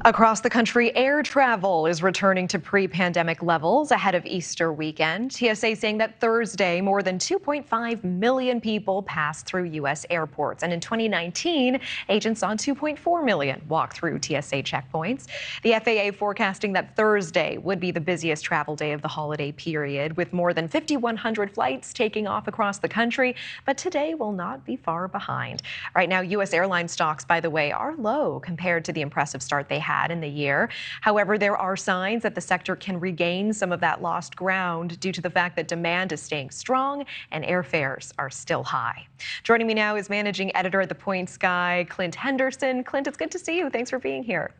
Across the country, air travel is returning to pre-pandemic levels ahead of Easter weekend. TSA saying that Thursday, more than 2.5 million people passed through U.S. airports. And in 2019, agents saw 2.4 million walk through TSA checkpoints. The FAA forecasting that Thursday would be the busiest travel day of the holiday period, with more than 5,100 flights taking off across the country. But today will not be far behind. Right now, U.S. airline stocks, by the way, are low compared to the impressive start they had in the year. However, there are signs that the sector can regain some of that lost ground due to the fact that demand is staying strong and airfares are still high. Joining me now is managing editor at The Points Guy, Clint Henderson. Clint, it's good to see you. Thanks for being here.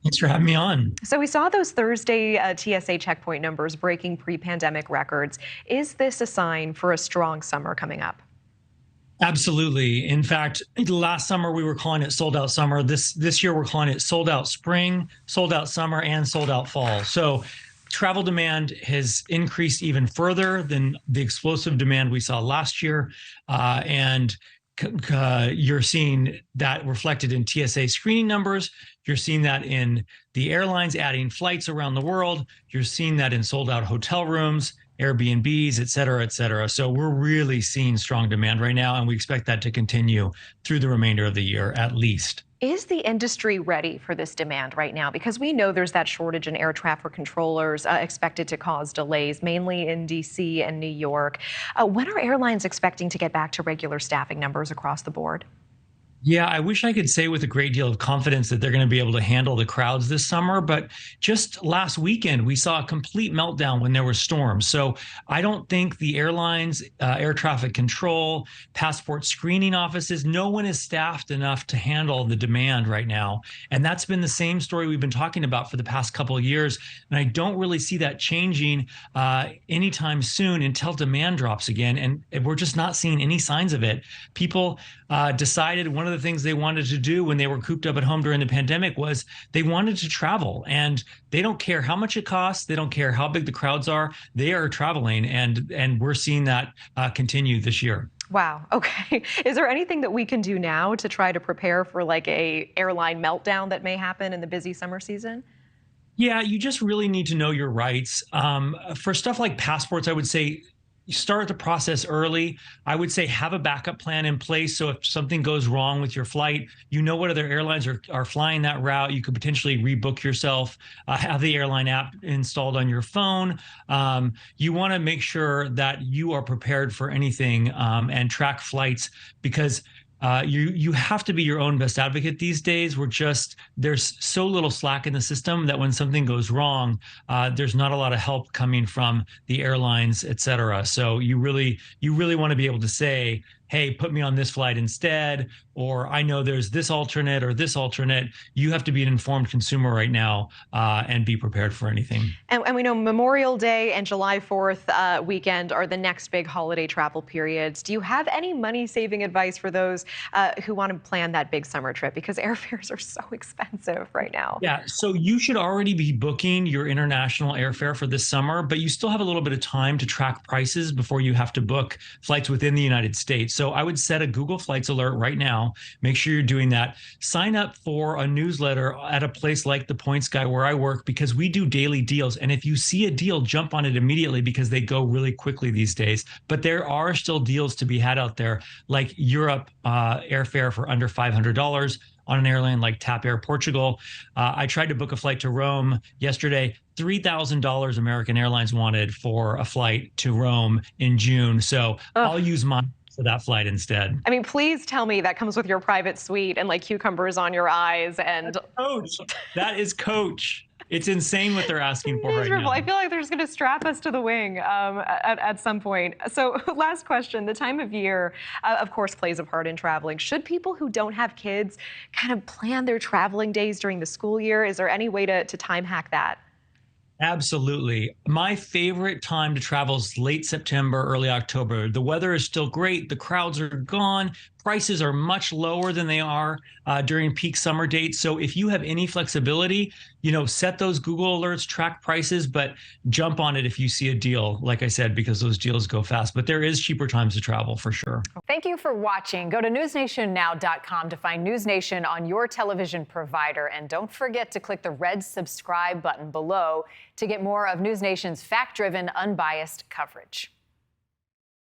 Thanks for having me on. So we saw those Thursday TSA checkpoint numbers breaking pre-pandemic records. Is this a sign for a strong summer coming up? Absolutely. In fact, last summer we were calling it sold out summer. This year we're calling it sold out spring, sold out summer, and sold out fall. So travel demand has increased even further than the explosive demand we saw last year. You're seeing that reflected in TSA screening numbers. You're seeing that in the airlines adding flights around the world. You're seeing that in sold out hotel rooms, Airbnbs, et cetera, et cetera. So we're really seeing strong demand right now, and we expect that to continue through the remainder of the year, at least. Is the industry ready for this demand right now? Because we know there's that shortage in air traffic controllers expected to cause delays, mainly in D.C. and New York. When are airlines expecting to get back to regular staffing numbers across the board? Yeah, I wish I could say with a great deal of confidence that they're going to be able to handle the crowds this summer, but just last weekend we saw a complete meltdown when there were storms. So I don't think the airlines, air traffic control, passport screening offices, no one is staffed enough to handle the demand right now. And that's been the same story we've been talking about for the past couple of years. And I don't really see that changing anytime soon until demand drops again. And we're just not seeing any signs of it. People decided one of the things they wanted to do when they were cooped up at home during the pandemic was they wanted to travel, and they don't care how much it costs. They don't care how big the crowds are. They are traveling, and we're seeing that continue this year. Wow. Okay. Is there anything that we can do now to try to prepare for like a airline meltdown that may happen in the busy summer season? Yeah, you just really need to know your rights. For stuff like passports, I would say you start the process early. I would say have a backup plan in place. So if something goes wrong with your flight, you know what other airlines are flying that route. You could potentially rebook yourself, have the airline app installed on your phone. You want to make sure that you are prepared for anything and track flights, because you have to be your own best advocate these days. There's so little slack in the system that when something goes wrong, there's not a lot of help coming from the airlines, et cetera. So you really want to be able to say, hey, put me on this flight instead, or I know there's this alternate or this alternate. You have to be an informed consumer right now and be prepared for anything. And we know Memorial Day and July 4th weekend are the next big holiday travel periods. Do you have any money-saving advice for those who want to plan that big summer trip? Because airfares are so expensive right now. Yeah, so you should already be booking your international airfare for this summer, but you still have a little bit of time to track prices before you have to book flights within the United States. So I would set a Google Flights alert right now. Make sure you're doing that. Sign up for a newsletter at a place like The Points Guy where I work, because we do daily deals. And if you see a deal, jump on it immediately, because they go really quickly these days. But there are still deals to be had out there, like Europe airfare for under $500 on an airline like TAP Air Portugal. I tried to book a flight to Rome yesterday. $3,000 American Airlines wanted for a flight to Rome in June. So I'll use mine for that flight instead. I mean, please tell me that comes with your private suite and like cucumbers on your eyes and Coach. That is Coach. It's insane what they're asking for right now. I feel like they're just going to strap us to the wing at some point. So last question, the time of year, of course, plays a part in traveling. Should people who don't have kids kind of plan their traveling days during the school year? Is there any way to time hack that? Absolutely. My favorite time to travel is late September, early October. The weather is still great. The crowds are gone. prices are much lower than they are during peak summer dates. So if you have any flexibility, set those Google alerts, track prices, but jump on it if you see a deal, like I said, because those deals go fast. But there is cheaper times to travel for sure. Thank you for watching. Go to newsnationnow.com to find NewsNation on your television provider. And don't forget to click the red subscribe button below to get more of NewsNation's fact-driven, unbiased coverage.